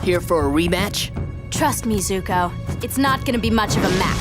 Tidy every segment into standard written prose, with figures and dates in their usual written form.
Here for a rematch? Trust me, Zuko. It's not gonna be much of a match.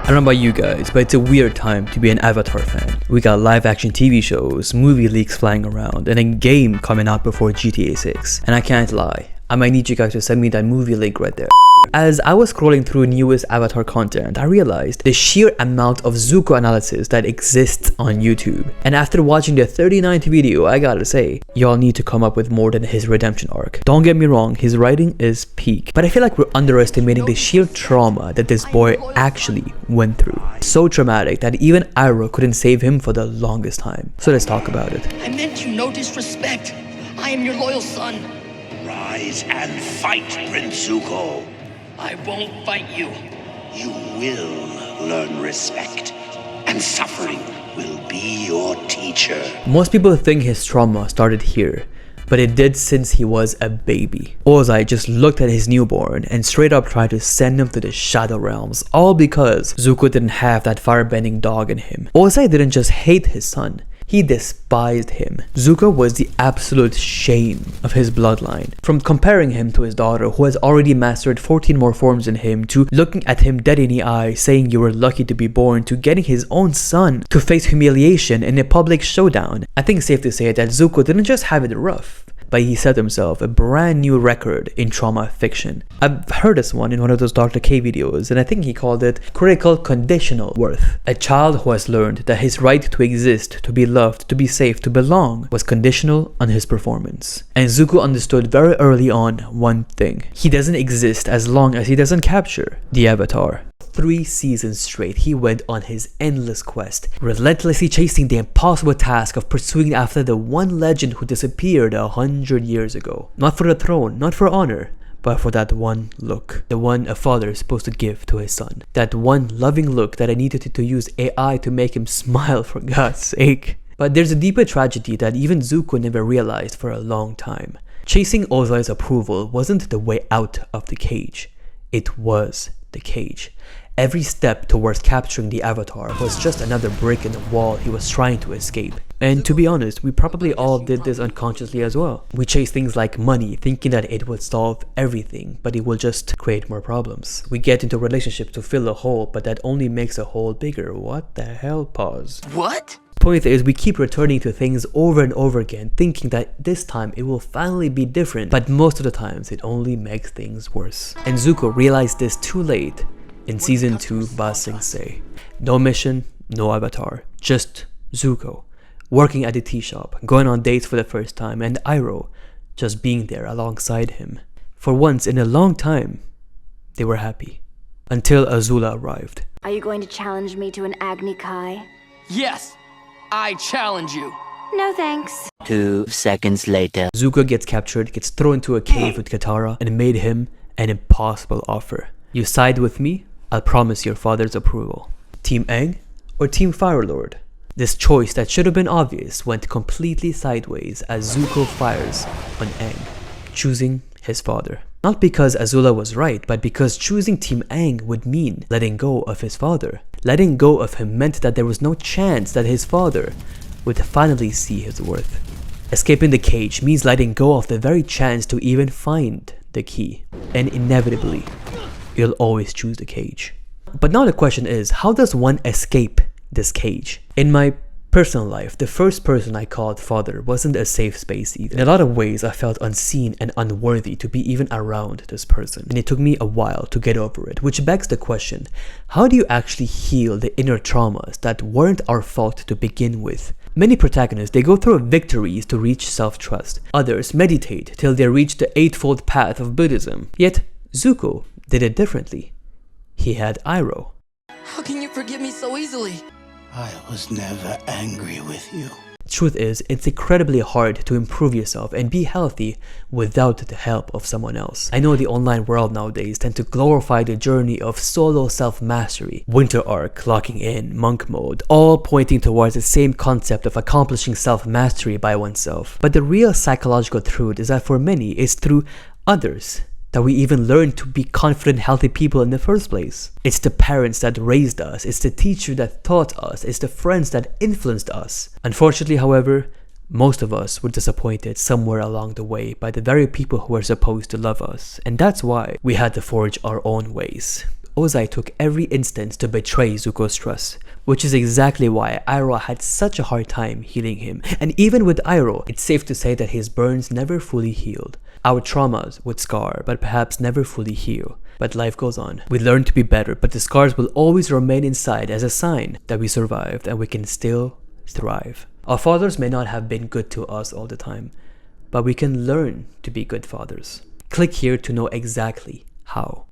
I don't know about you guys, but it's a weird time to be an Avatar fan. We got live action TV shows, movie leaks flying around, and a game coming out before GTA 6. And I can't lie, I might need you guys to send me that movie link right there. As I was scrolling through newest Avatar content, I realized the sheer amount of Zuko analysis that exists on YouTube. And after watching the 39th video, I gotta say, y'all need to come up with more than his redemption arc. Don't get me wrong, his writing is peak, but I feel like we're underestimating the sheer trauma that this boy actually went through. So traumatic that even Iroh couldn't save him for the longest time. So let's talk about it. I meant you no disrespect. I am your loyal son. Rise and fight, Prince Zuko. I won't fight you. You will learn respect, and suffering will be your teacher. Most people think his trauma started here, but it did since he was a baby. Ozai just looked at his newborn and straight up tried to send him to the Shadow Realms, all because Zuko didn't have that firebending dog in him. Ozai didn't just hate his son, he despised him. Zuko was the absolute shame of his bloodline. From comparing him to his daughter who has already mastered 14 more forms in him, to looking at him dead in the eye saying you were lucky to be born, to getting his own son to face humiliation in a public showdown. I think it's safe to say that Zuko didn't just have it rough, but he set himself a brand new record in trauma fiction. I've heard this one in one of those Dr. K videos, and I think he called it critical conditional worth. A child who has learned that his right to exist, to be loved, to be safe, to belong was conditional on his performance. And Zuko understood very early on one thing. He doesn't exist as long as he doesn't capture the Avatar. 3 seasons straight, he went on his endless quest, relentlessly chasing the impossible task of pursuing after the one legend who disappeared 100 years ago. Not for the throne, not for honor, but for that one look. The one a father is supposed to give to his son. That one loving look that I needed to use AI to make him smile, for God's sake. But there's a deeper tragedy that even Zuko never realized for a long time. Chasing Ozai's approval wasn't the way out of the cage. It was the cage. Every step towards capturing the Avatar was just another brick in the wall he was trying to escape. And to be honest, we probably all did this unconsciously as well. We chase things like money, thinking that it would solve everything, but it will just create more problems. We get into relationships to fill a hole, but that only makes a hole bigger. What the hell? Pause. What? Point is, we keep returning to things over and over again, thinking that this time it will finally be different, but most of the times it only makes things worse. And Zuko realized this too late in season 2 Ba Sing Se. No mission, no Avatar, just Zuko working at the tea shop, going on dates for the first time, and Iroh just being there alongside him. For once in a long time, they were happy. Until Azula arrived. Are you going to challenge me to an Agni Kai? Yes, I challenge you. No thanks. 2 seconds later. Zuko gets captured, gets thrown into a cave with Katara, and made him an impossible offer. You side with me, I'll promise your father's approval. Team Aang or Team Fire Lord? This choice that should have been obvious went completely sideways as Zuko fires on Aang, choosing his father. Not because Azula was right, but because choosing Team Aang would mean letting go of his father. Letting go of him meant that there was no chance that his father would finally see his worth. Escaping the cage means letting go of the very chance to even find the key. And inevitably, you'll always choose the cage. But now the question is, how does one escape this cage? In my personal life, the first person I called father wasn't a safe space either. In a lot of ways, I felt unseen and unworthy to be even around this person. And it took me a while to get over it, which begs the question, how do you actually heal the inner traumas that weren't our fault to begin with? Many protagonists, they go through victories to reach self-trust. Others meditate till they reach the eightfold path of Buddhism. Yet, Zuko did it differently. He had Iroh. How can you forgive me so easily? I was never angry with you. Truth is, it's incredibly hard to improve yourself and be healthy without the help of someone else. I know the online world nowadays tend to glorify the journey of solo self-mastery, winter arc, locking in, monk mode, all pointing towards the same concept of accomplishing self-mastery by oneself. But the real psychological truth is that for many, it's through others that we even learned to be confident, healthy people in the first place. It's the parents that raised us, it's the teacher that taught us, it's the friends that influenced us. Unfortunately, however, most of us were disappointed somewhere along the way by the very people who were supposed to love us, and that's why we had to forge our own ways. Ozai took every instance to betray Zuko's trust, which is exactly why Iroh had such a hard time healing him. And even with Iroh, it's safe to say that his burns never fully healed. Our traumas would scar, but perhaps never fully heal. But life goes on. We learn to be better, but the scars will always remain inside as a sign that we survived and we can still thrive. Our fathers may not have been good to us all the time, but we can learn to be good fathers. Click here to know exactly how.